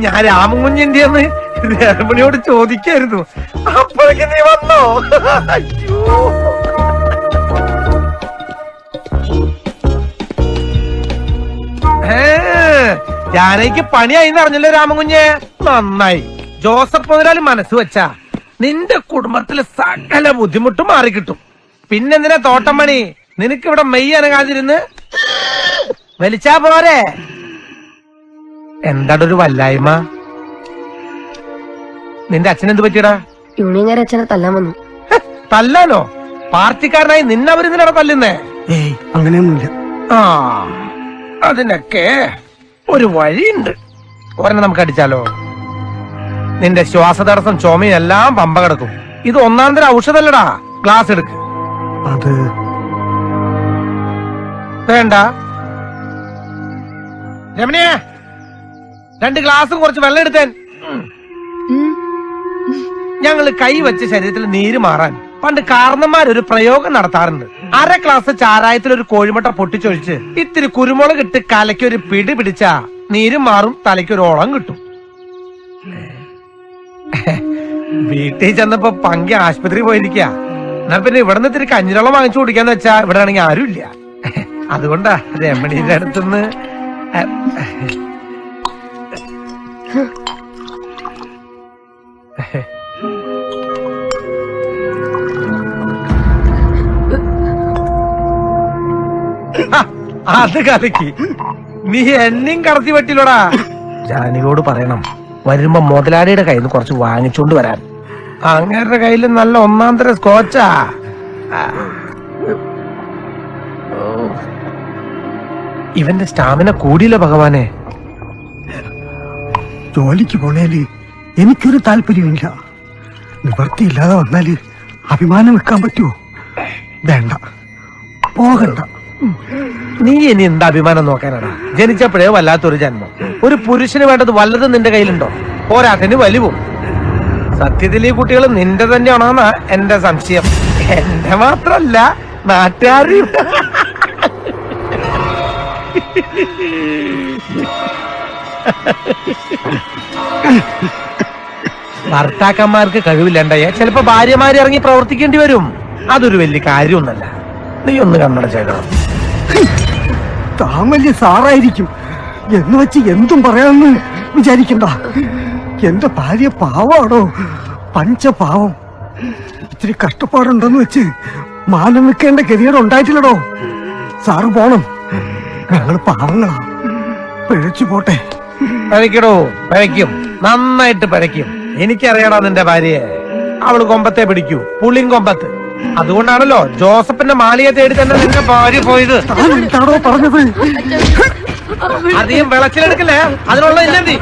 ഞാൻ രാമൻകുഞ്ഞിന്റെ ഒന്ന് രമണിയോട് ചോദിക്കായിരുന്നു, അപ്പോഴേക്ക് നീ വന്നോ? അയ്യോ, ജാനയ്ക്ക് പണിയായിന്ന് അറിഞ്ഞല്ലോ രാമൻകുഞ്ഞ്. നന്നായി. ജോസഫ് മുതലാളി മനസ്സ് വെച്ചാ നിന്റെ കുടുംബത്തിലെ സകല ബുദ്ധിമുട്ടും മാറിക്കിട്ടും. പിന്നെന്തിനാ തോട്ടം പണി? നിനക്കിവിടെ മെയ് അനങ്ങാതിരുന്ന് വലിച്ചാ പോരെ. എന്താടൊരു വല്ലായ്മ? നിന്റെ അച്ഛനെന്ത് പറ്റിയടാ? യൂണിയൻകാരെ അച്ഛനെ തല്ലാൻ വന്നു. തല്ലാനോ? പാർട്ടിക്കാരനായി നിന്നവരിതിനാണ് തല്ലുന്നേ? ഏയ് അങ്ങനെയൊന്നുമില്ല. ആ, അതിനൊക്കെ ഒരു വഴിയുണ്ട്. ഒരെണ്ണം നമുക്ക് അടിച്ചാലോ? നിന്റെ ശ്വാസതടസ്സം ചുമയും എല്ലാം പമ്പ കിടക്കും. ഇത് ഒന്നാം തരം ഔഷധല്ലടാ. ഗ്ലാസ് എടുക്ക്. അത് വേണ്ട. രമണിയെ, 2 ഗ്ലാസും കുറച്ച് വെള്ളം എടുത്തേൻ. ഞങ്ങള് കൈ വെച്ച ശരീരത്തിൽ നീര് മാറാൻ പണ്ട് കാരണന്മാരൊരു പ്രയോഗം നടത്താറുണ്ട്. 1/2 ഗ്ലാസ് ചാരായത്തിൽ ഒരു കോഴിമുട്ട പൊട്ടിച്ചൊഴിച്ച് ഇത്തിരി കുരുമുളക് ഇട്ട് കലയ്ക്ക് ഒരു പിടി പിടിച്ചാ നീരും മാറും, തലയ്ക്ക് ഒരു ഓളം കിട്ടും. വീട്ടിൽ ചെന്നപ്പോ പങ്കി ആശുപത്രി പോയിരിക്ക. എന്നാൽ പിന്നെ ഇവിടുന്ന് ഇത്തിരി കഞ്ഞിരവെള്ളം വാങ്ങിച്ചു കുടിക്കാന്ന് വെച്ചാ ഇവിടെ ആണെങ്കിൽ ആരും ഇല്ല. അതുകൊണ്ടാ രമണിയുടെ അടുത്തുനിന്ന്. അത് കലക്കി. നീ എന്നെയും കടത്തി പറ്റില്ലടാ. ജാനിയോട് പറയണം വരുമ്പോ മുതലാളിയുടെ കയ്യിൽ നിന്ന് കുറച്ച് വാങ്ങിച്ചോണ്ട് വരാൻ. അങ്ങേരുടെ കയ്യിൽ നല്ല ഒന്നാം തരം സ്കോച്ചാ. ഇവന്റെ സ്റ്റാമിന കൂടിയില്ല ഭഗവാനെ. ജോലിക്ക് പോണേല് എനിക്കൊരു താല്പര്യമില്ല. നിവർത്തിയില്ലാതെ വന്നാല് അഭിമാനം വെക്കാൻ പറ്റുമോ? വേണ്ട, പോകണ്ട. നീ ഇനി എന്താ അഭിമാനം നോക്കാനാണ്? ജനിച്ചപ്പോഴേ വല്ലാത്തൊരു ജന്മം. ഒരു പുരുഷന് വേണ്ടത് വല്ലതും നിന്റെ കയ്യിലുണ്ടോ? പോരാട്ടന് വലിവും. സത്യത്തിൽ ഈ കുട്ടികൾ നിന്റെ തന്നെയാണോന്നാ എന്റെ സംശയം. എന്റെ മാത്രല്ല, നാട്ടുകാരി. ഭർത്താക്കന്മാർക്ക് കഴിവില്ലണ്ടയെ ചിലപ്പോ ഭാര്യമാര് ഇറങ്ങി പ്രവർത്തിക്കേണ്ടി വരും. അതൊരു വലിയ കാര്യമൊന്നല്ല. നീ ഒന്ന് കണ്ണടച്ചേക്കണം. താൻ വലിയ സാറായിരിക്കും എന്ന് വെച്ച് എന്തും പറയാമെന്ന് വിചാരിക്കണ്ട. എന്റെ ഭാര്യ പാവാണോ, പഞ്ചപാവം. ഇത്തിരി കഷ്ടപ്പാടുണ്ടെന്ന് വെച്ച് മാനം വെക്കേണ്ട ഗതികേട് ഉണ്ടായിട്ടില്ലടോ. സാറ് പോണം, ഞങ്ങൾ പാവങ്ങളാ. പിഴച്ചു പോട്ടെ. പഴയ്ക്കടോ, പഴയ്ക്കും, നന്നായിട്ട് പഴയ്ക്കും. എനിക്കറിയടാ നിന്റെ ഭാര്യയെ. അവള് കൊമ്പത്തെ പിടിക്കൂ, പുളിങ്കൊമ്പത്ത്. അതുകൊണ്ടാണല്ലോ ജോസഫിന്റെ മാളിയെ തേടി തന്നെ നിന്റെ ഭാര്യ പോയത്. എന്താണോ പറഞ്ഞത്? അധികം വിളച്ചിലെടുക്കല്ലേ, അതിനുള്ള ഇല്ലെന്തി.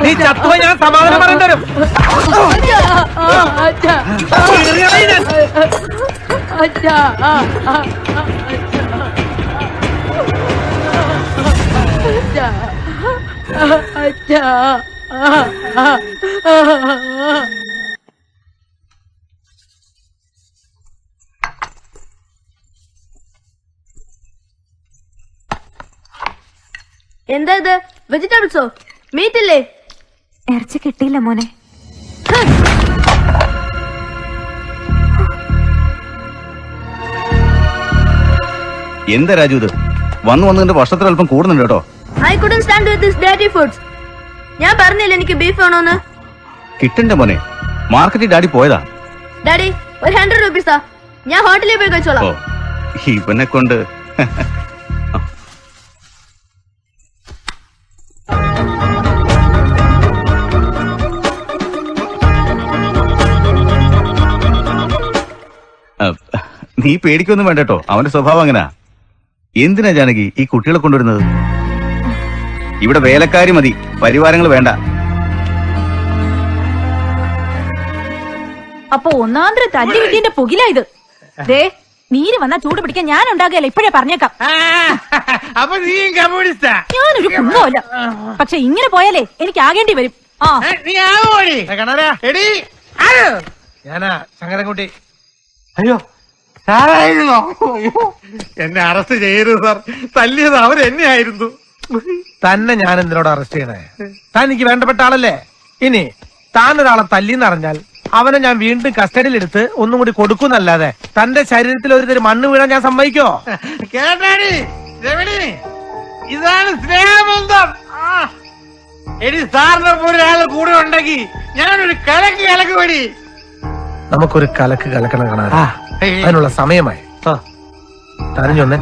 നീ ചത്തുവ ഞാൻ സമാധാനം പറയേണ്ടി വരും. എന്താ ഇത്? വെജിറ്റബിൾസോ? മീറ്റ് ഇല്ലേ? ഇറച്ചി കിട്ടിയില്ല മോനെ. എന്താ രാജു ഇത്? വന്ന് വർഷത്തിൽ അല്പം കൂടുന്നുണ്ട് കേട്ടോ. I couldn't stand with this dirty foods. ഞാൻ പറഞ്ഞില്ല എനിക്ക് ബീഫ് വേണോന്ന്. കിട്ടണ്ട മോനെ, മാർക്കറ്റിൽ ഡാഡി പോയതാ. ഡാഡി ഒരു 100 രൂപീസാ. ഞാൻ ഹോട്ടലിൽ പോയി കഴിച്ചോളാം. ഓ, ഇവനെ കൊണ്ട്. നീ പേടിക്കൊന്നും വേണ്ട കേട്ടോ, അവന്റെ സ്വഭാവം അങ്ങനാ. എന്തിനാ ജാനകി ഈ കുട്ടികളെ കൊണ്ടുവരുന്നത്? ഇവിടെ വേലക്കാരി മതി, പരിവാരങ്ങൾ വേണ്ട. അപ്പൊ ഒന്നാന്തര തല്ലി കിട്ടിന്റെ പുകില ഇത്. ദേ, നീര് വന്നാ ചൂട് പിടിക്കാൻ ഞാൻ ഉണ്ടാകുകയല്ല, ഇപ്പോഴേ പറഞ്ഞേക്കാം. അപ്പൊ നീ കമ്മ്യൂണിസ്റ്റാ? ഞാനൊരു കുന്നമല്ല, പക്ഷെ ഇങ്ങനെ പോയാലേ എനിക്ക് ആകേണ്ടി വരും. ഞാനാ ശങ്കരൻകുട്ടി. അയ്യോ സാറായിരുന്നോ? എന്നെ അറസ്റ്റ് ചെയ്യരുത് സാർ. തല്ലിയത് അവരെന്നെയായിരുന്നു. തന്നെ ഞാൻ എന്തിനോട് അറസ്റ്റ് ചെയ്യണേ? താൻ എനിക്ക് വേണ്ടപ്പെട്ട ആളല്ലേ? ഇനി താൻ ഒരാളെ തല്ലിന്നറിഞ്ഞാൽ അവനെ ഞാൻ വീണ്ടും കസ്റ്റഡിയിലെടുത്ത് ഒന്നും കൂടി കൊടുക്കുന്നല്ലാതെ തന്റെ ശരീരത്തിൽ ഒരു തരം മണ്ണ് വീഴാൻ ഞാൻ സമ്മതിക്കോ? കേട്ടാടി രമണി, ഇതാണ് സ്നേഹബന്ധം. ഇനി സാറിന്റെ പോലെ ഒരാൾ കൂടെ ഉണ്ടെങ്കിൽ ഞാനൊരു കലക്ക് പടി. നമുക്കൊരു കലക്ക് കലക്കണം കാണാൻ അതിനുള്ള സമയമായി. തരഞ്ഞൊന്നെ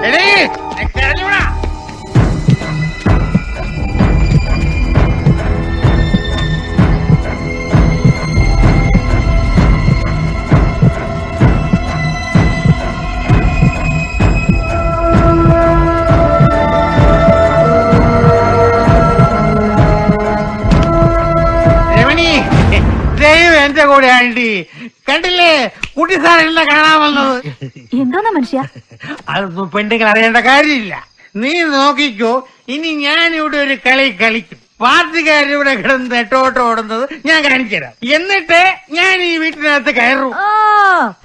എടീ, നിനക്ക് അറിഞ്ഞൂടാ? രമണി, ദൈവം എന്റെ കൂടെ ആണ്ടി. കണ്ടില്ലേ കുട്ടി സാർ എന്നെ കാണാൻ വന്നത്. എന്തോന്നാ മനുഷ്യ? അതൊന്നും പെണ്ണുങ്ങൾ അറിയേണ്ട കാര്യമില്ല. നീ നോക്കിക്കോ, ഇനി ഞാൻ ഇവിടെ ഒരു കളി കളിക്കും. പാർട്ടിക്കാരിവിടെ കിടന്ന് നെട്ടോട്ടം ഓടുന്നത് ഞാൻ കാണിച്ചു തരാം. എന്നിട്ട് ഞാൻ ഈ വീട്ടിനകത്ത് കയറും. ഓ,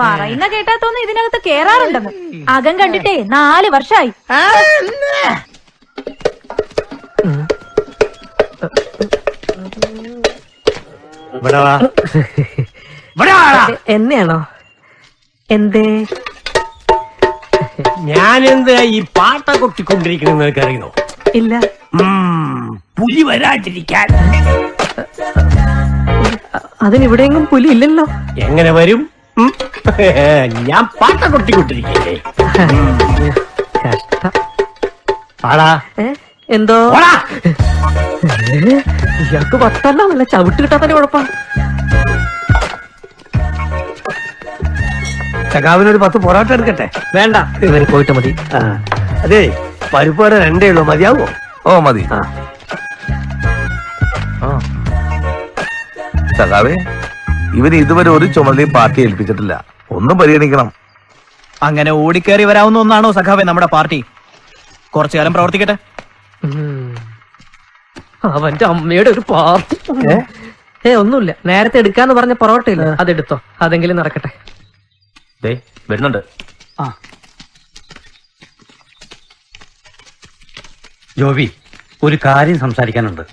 പറയുന്ന കേട്ടാ തോന്നുന്നു ഇതിനകത്ത് കേറാറുണ്ടെന്ന്. അകം കണ്ടിട്ടേ 4 വർഷമായി. ആ, എന്നാ? ഇവിടെ വാ. ഇവിടെ വാടാ. എന്നെയാണോ? എന്തേ? ഞാനെന്താ ഈ പാട്ട കൊട്ടിക്കൊണ്ടിരിക്കണെന്ന് നിനക്ക് അറിയണോ? ഇല്ല. പുലി വരാണ്ടിരിക്കാൻ. അതിനിവിടെയെങ്കിലും പുലി ഇല്ലല്ലോ. എങ്ങനെ വരും? ഞാൻ പാട്ട കൊട്ടിക്കൊണ്ടിരിക്കേ. കഷ്ടം. പാടാ. എന്തോ? പോടാ. ഇയാൾക്ക് പത്തല്ല, നല്ല ചവിട്ട് കിട്ടാത്തന്നെ കുഴപ്പം. ചകാവിനൊരു 10 പൊറോട്ട എടുക്കട്ടെ? വേണ്ട, ഇവന് പോയിട്ട് മതി. അതെ, പരിപ്പാട് 2 ഉള്ളൂ, മതിയാവോ? ഓ മതി. സഖാവേ, ഇവന് ഇതുവരെ ഒരു ചുമതലയും പാർട്ടി ഏൽപ്പിച്ചിട്ടില്ല. ഒന്നും പരിഗണിക്കണം. അങ്ങനെ ഓടിക്കേറി വരാവുന്ന ഒന്നാണോ സഖാവേ നമ്മുടെ പാർട്ടി? കുറച്ചു കാലം പ്രവർത്തിക്കട്ടെ. അവന്റെ അമ്മയുടെ ഒരു പാർട്ടി. ഒന്നുമില്ല, നേരത്തെ എടുക്കാന്ന് പറഞ്ഞ പൊറോട്ടയില്ല, അതെടുത്തോ. അതെങ്കിലും നടക്കട്ടെ. വരുന്നുണ്ട്. ജോബി, ഒരു കാര്യം സംസാരിക്കാനുണ്ട്.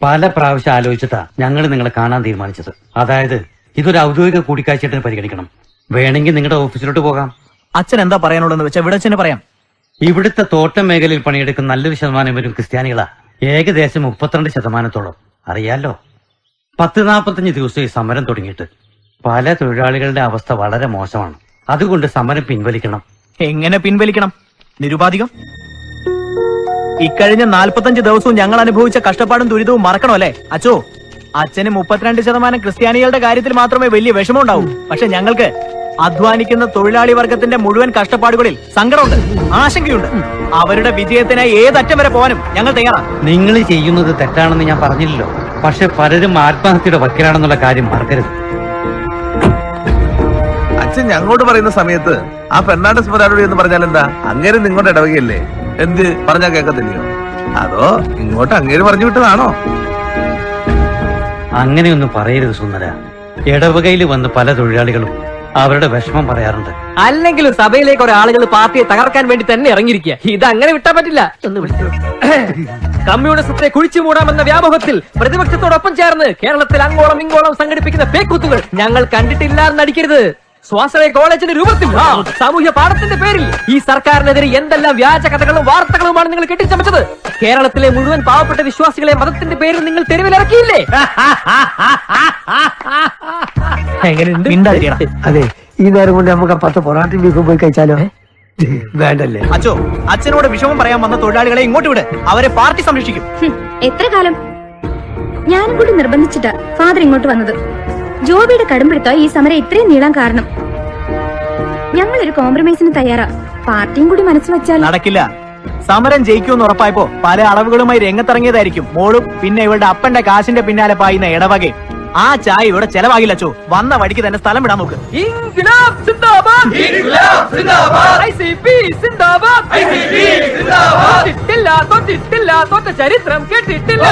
പല പ്രാവശ്യം ആലോചിച്ചിട്ടാ ഞങ്ങൾ നിങ്ങളെ കാണാൻ തീരുമാനിച്ചത്. അതായത് ഇതൊരു ഔദ്യോഗിക കൂടിക്കാഴ്ചയായിട്ട് പരിഗണിക്കണം. വേണമെങ്കിൽ നിങ്ങളുടെ ഓഫീസിലോട്ട് പോകാം. അച്ഛൻ എന്താ പറയാനുള്ളതെന്ന് വെച്ചാൽ ഇവിടെ അച്ഛനെ പറയാം. ഇവിടുത്തെ തോട്ടം മേഖലയിൽ പണിയെടുക്കുന്ന നല്ലൊരു ശതമാനം പേരും ക്രിസ്ത്യാനികളാ. ഏകദേശം 32% അറിയാലോ. 10-45 ദിവസം ഈ സമരം തുടങ്ങിയിട്ട് പല തൊഴിലാളികളുടെ അവസ്ഥ വളരെ മോശമാണ്. അതുകൊണ്ട് സമരം പിൻവലിക്കണം. എങ്ങനെ പിൻവലിക്കണം? നിരുപാധികം. ഇക്കഴിഞ്ഞ 45 ദിവസവും ഞങ്ങൾ അനുഭവിച്ച കഷ്ടപ്പാടും ദുരിതവും മറക്കണോ അല്ലേ അച്ചോ? അച്ഛന് 32% ക്രിസ്ത്യാനികളുടെ കാര്യത്തിൽ മാത്രമേ വലിയ വിഷമം ഉണ്ടാവൂ. പക്ഷെ ഞങ്ങൾക്ക് അധ്വാനിക്കുന്ന തൊഴിലാളി വർഗത്തിന്റെ മുഴുവൻ കഷ്ടപ്പാടുകളിൽ സങ്കടമുണ്ട്, ആശങ്കയുണ്ട്. അവരുടെ വിജയത്തിനായി ഏതറ്റം വരെ പോകാനും ഞങ്ങൾ തയ്യാറാണ്. നിങ്ങൾ ചെയ്യുന്നത് തെറ്റാണെന്ന് ഞാൻ പറഞ്ഞില്ലല്ലോ. പക്ഷെ പലരും ആത്മഹത്യയുടെ വക്കിലാണെന്നുള്ള കാര്യം മറക്കരുത്. അച്ഛൻ ഞങ്ങളോട് പറയുന്ന സമയത്ത് ആ ഫെർണാണ്ടസ് മുരാരോട് എന്ന് പറഞ്ഞാൽ എന്താ? അങ്ങേര് നിങ്ങളുടെ ഇടവകയല്ലേ? എന്ത് പറഞ്ഞാ കേൾക്കത്തില്ലയോ? അതോ ഇങ്ങോട്ട് അങ്ങേര് പറഞ്ഞു വിട്ടതാണോ? അങ്ങനെയൊന്നും പറയരുത് സുന്ദര. ഇടവകയിൽ വന്ന് പല തൊഴിലാളികളും അവരുടെ വിഷമം പറയാറുണ്ട്. അല്ലെങ്കിലും സഭയിലേക്ക് ഒരാളുകൾ പാർട്ടിയെ തകർക്കാൻ വേണ്ടി തന്നെ ഇറങ്ങിയിരിക്കുക. ഇത് അങ്ങനെ വിട്ടാൻ പറ്റില്ല. ഒന്ന് വിളിച്ചു. കമ്മ്യൂണിസത്തെ കുഴിച്ചു മൂടാമെന്ന വ്യാമോഹത്തിൽ പ്രതിപക്ഷത്തോടൊപ്പം ചേർന്ന് കേരളത്തിൽ അങ്ങോളം ഇങ്ങോളം സംഘടിപ്പിക്കുന്ന പേക്കൂത്തുകൾ ഞങ്ങൾ കണ്ടിട്ടില്ല എന്നടിക്കരുത്. സ്വാശ്രയ കോളേജിന്റെ രൂപത്തിൽ സാമൂഹ്യ പാഠത്തിന്റെ പേരിൽ ഈ സർക്കാരിനെതിരെ എന്തെല്ലാം വ്യാജ കഥകളും വാർത്തകളുമാണ് നിങ്ങൾ കെട്ടിച്ചമച്ചത്. കേരളത്തിലെ മുഴുവൻ പാവപ്പെട്ട വിശ്വാസികളെ മതത്തിന്റെ പേരിൽ നിങ്ങൾ തെരുവിലിറക്കിയില്ലേ? എങ്ങനെയുണ്ട്? അതെ, ഈ നേരം കൊണ്ട് നമുക്ക് 10 പൊറോട്ട ബീഫും പോയി കഴിച്ചാലോ? വേണ്ടല്ലേ അച്ചോ? അച്ഛനോട് വിഷമം പറയാൻ വന്ന തൊഴിലാളികളെ ഇങ്ങോട്ട് വിട്. അവരെ പാർട്ടി സംരക്ഷിക്കും. എത്ര കാലം? ഞാനും കൂടി നിർബന്ധിച്ചിട്ടാ ഫാദർ ഇങ്ങോട്ട് വന്നത്. ജോബിയുടെ കടുംപിടുത്ത ഈ സമരം ഇത്രയും നീളാൻ കാരണം. ഞങ്ങളൊരു കോംപ്രമൈസിന് തയ്യാറാ. പാർട്ടിയും കൂടി മനസ്സ് വെച്ചാൽ നടക്കില്ല. സമരം ജയിക്കുമെന്ന് ഉറപ്പായപ്പോ പല അളവുകളുമായി രംഗത്തിറങ്ങിയതായിരിക്കും മോളും പിന്നെ ഇവളുടെ അപ്പന്റെ കാശിന്റെ പിന്നാലെ പായുന്ന ഇടവകയും. ആ ചായ ഇവിടെ ചെലവാകില്ല അച്ചോ. വന്ന വഴിക്ക് തന്നെ സ്ഥലം വിടാൻ നോക്ക്. ഇൻക്വിലാബ് സിന്ദാബാദ്! ഇൻക്വിലാബ് സിന്ദാബാദ്! ഐസിപി സിന്ദാബാദ്! ഐസിപി സിന്ദാബാദ്! തോറ്റിട്ടില്ല, തോറ്റ ചരിത്രം കേട്ടിട്ടില്ല.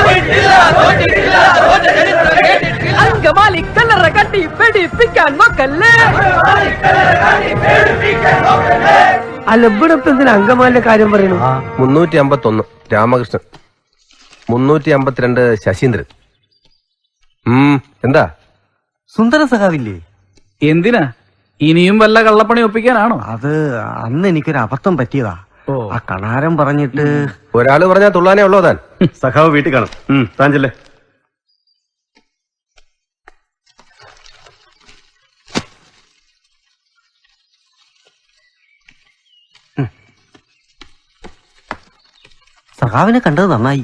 അങ്കമാലി കല്ലറ കട്ടി വെടിപ്പിക്കാൻ നോക്കല്ലേ. അല്ല ഇവിടെ ഇപ്പൊ എന്തിനാ അങ്കമാലിന്റെ കാര്യം പറയുന്നു? 351 രാമകൃഷ്ണൻ, 352 ശശീന്ദ്രൻ. എന്താ? സുന്ദര സഖാവില്ലേ? എന്തിനാ? ഇനിയും വല്ല കള്ളപ്പണി ഒപ്പിക്കാനാണോ? അത് അന്ന് എനിക്കൊരു അബദ്ധം പറ്റിയതാ. ആ കണാരം പറഞ്ഞിട്ട് ഒരാള് പറഞ്ഞാൽ തുള്ളാനേ ഉള്ളോ താൻ? സഖാവ് വീട്ടിൽ കാണും. താഞ്ചല്ലേ. സഖാവിനെ കണ്ടത് നന്നായി.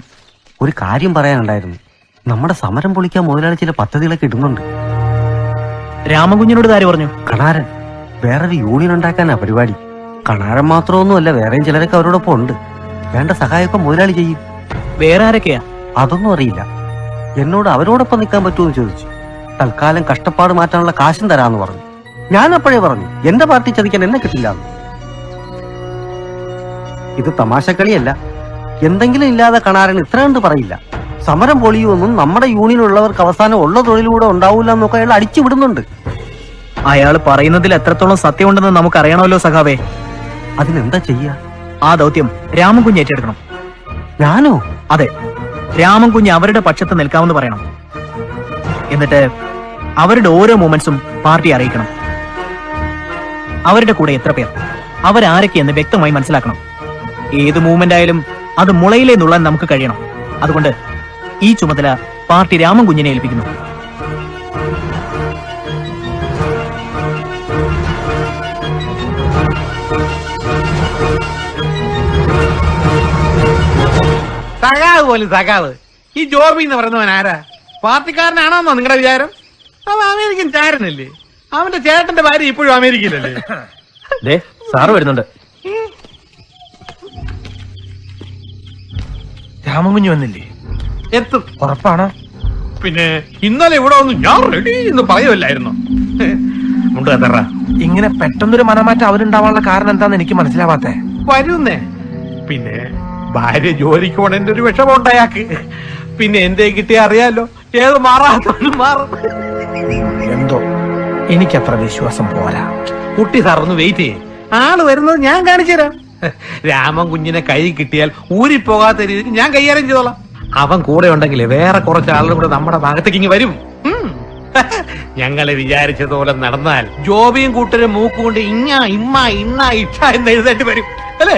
ഒരു കാര്യം പറയാനുണ്ടായിരുന്നു. നമ്മുടെ സമരം പൊളിക്കാൻ മുതലാളി ചില പദ്ധതികളൊക്കെ ഇടുന്നുണ്ട്. രാമകുഞ്ഞിനോട് കാര്യം പറഞ്ഞു? കണാരൻ വേറൊരു യൂണിയൻ ഉണ്ടാക്കാനാ പരിപാടി. കണാരൻ മാത്രമൊന്നുമല്ല, വേറെയും ചിലരൊക്കെ അവരോടൊപ്പം ഉണ്ട്. വേണ്ട സഹായമൊക്കെ മുതലാളി ചെയ്യും. വേറെ ആരൊക്കെയാ? അതൊന്നും അറിയില്ല. എന്നോട് അവരോടൊപ്പം നിൽക്കാൻ പറ്റുമെന്ന് ചോദിച്ചു. തൽക്കാലം കഷ്ടപ്പാട് മാറ്റാനുള്ള കാശും തരാന്ന് പറഞ്ഞു. ഞാൻ അപ്പോഴേ പറഞ്ഞു എന്റെ പാർട്ടി ചതിക്കാൻ എന്നെ കിട്ടില്ല. ഇത് തമാശക്കളിയല്ല. എന്തെങ്കിലും ഇല്ലാതെ കണാരൻ ഇത്ര കണ്ട് പറയില്ല. സമരം പൊളിയുമെന്നും നമ്മുടെ യൂണിയനുള്ളവർക്ക് അവസാനം ഉള്ള തൊഴിലൂടെ ഉണ്ടാവില്ല എന്നൊക്കെ അയാൾ അടിച്ചു വിടുന്നുണ്ട്. അയാൾ പറയുന്നതിൽ എത്രത്തോളം സത്യമുണ്ടെന്ന് നമുക്ക് അറിയണമല്ലോ സഖാവേ. അതിനെന്താ ചെയ്യാ? ആ ദൗത്യം രാമൻകുഞ്ഞ് ഏറ്റെടുക്കണം. ഞാനോ? അതെ, രാമൻകുഞ്ഞ് അവരുടെ പക്ഷത്ത് നിൽക്കാമെന്ന് പറയണം. എന്നിട്ട് അവരുടെ ഓരോ മൂമെന്റ്സും പാർട്ടി അറിയിക്കണം. അവരുടെ കൂടെ എത്ര പേർ, അവരാരൊക്കെയെന്ന് വ്യക്തമായി മനസ്സിലാക്കണം. ഏത് മൂവ്മെന്റ് ആയാലും അത് മുളയിലേ നുള്ളാൻ നമുക്ക് കഴിയണം. അതുകൊണ്ട് ഈ ചുമതല പാർട്ടി രാമൻകുഞ്ഞിനെ ഏൽപ്പിക്കുന്നു. സഖാവ് പോലും സഖാവ്. ഈ ജോബി എന്ന് പറയുന്നവൻ ആരാ? പാർട്ടിക്കാരനാണോന്നോ നിങ്ങളുടെ വിചാരം? അവൻ അമേരിക്കൻ ചാരനല്ലേ? അവന്റെ ചേട്ടന്റെ ഭാര്യ ഇപ്പോഴും അമേരിക്കയിലല്ലേ? സാറ് വരുന്നുണ്ട്. രാമകുഞ്ഞ് വന്നില്ലേ? എത്തും. ഉറപ്പാണോ? പിന്നെ ഇന്നലെ ഇവിടെ വന്നു ഞാൻ റെഡി എന്ന് പറയുമല്ലായിരുന്നു. ഉണ്ട് കത്തറ. ഇങ്ങനെ പെട്ടെന്നൊരു മനമാറ്റം അവരുണ്ടാവാനുള്ള കാരണം എന്താന്ന് എനിക്ക് മനസ്സിലാവാത്തേ. വരുന്നേ. പിന്നെ ഭാര്യ ജോലിക്ക് പോണേന്റെ ഒരു വിഷമമുണ്ട് അയാൾക്ക്. പിന്നെ എന്തേ കിട്ടിയ അറിയാലോ, ഏത് മാറാത്തോണ്ട് മാറും. എന്തോ എനിക്കത്ര വിശ്വാസം പോരാ. കുട്ടി സാറൊന്ന് വെയിറ്റ് ചെയ്യേ. ആള് വരുന്നത് ഞാൻ കാണിച്ചു തരാം. രാമൻ കുഞ്ഞിനെ കൈ കിട്ടിയാൽ ഊരിപ്പോകാത്ത രീതിക്ക് ഞാൻ കൈകാര്യം ചെയ്തോളാം. അവൻ കൂടെ ഉണ്ടെങ്കിൽ വേറെ കുറച്ച് ആളുകൾ കൂടെ നമ്മുടെ ഭാഗത്തേക്ക് ഇങ്ങ് വരും. ഞങ്ങളെ വിചാരിച്ചതുപോലെ നടന്നാൽ ജോബിയും കൂട്ടരും മൂക്കുകൊണ്ട് ഇങ്ങ ഇമ്മ ഇന്ന ഇട്ട എന്ന് എഴുതേണ്ടി വരും അല്ലേ?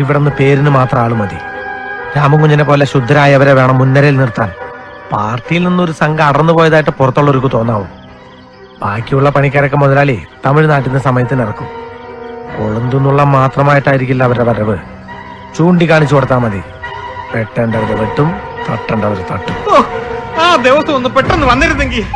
ഇവിടുന്ന് പേരിന് മാത്രം ആള് മതി. രാമകുഞ്ഞിനെ പോലെ ശുദ്ധരായവരെ വേണം മുൻനിരയിൽ നിർത്താൻ. പാർട്ടിയിൽ നിന്നൊരു സംഘം അടർന്നു പോയതായിട്ട് പുറത്തുള്ളവർക്ക് തോന്നാവും. ബാക്കിയുള്ള പണിക്കാരൊക്കെ മുതലാളി തമിഴ്നാട്ടിൽ നിന്ന് സമയത്തിന് ഇറക്കും. കൊളുന്തുന്നുള്ള മാത്രമായിട്ടായിരിക്കില്ല അവരുടെ വരവ്. ചൂണ്ടിക്കാണിച്ചു കൊടുത്താൽ മതി. വെട്ടേണ്ടവര് വെട്ടും, തട്ടേണ്ടവര് തട്ടും. ആ ദിവസം ഒന്ന് പെട്ടെന്ന് വന്നിരുന്നെങ്കിൽ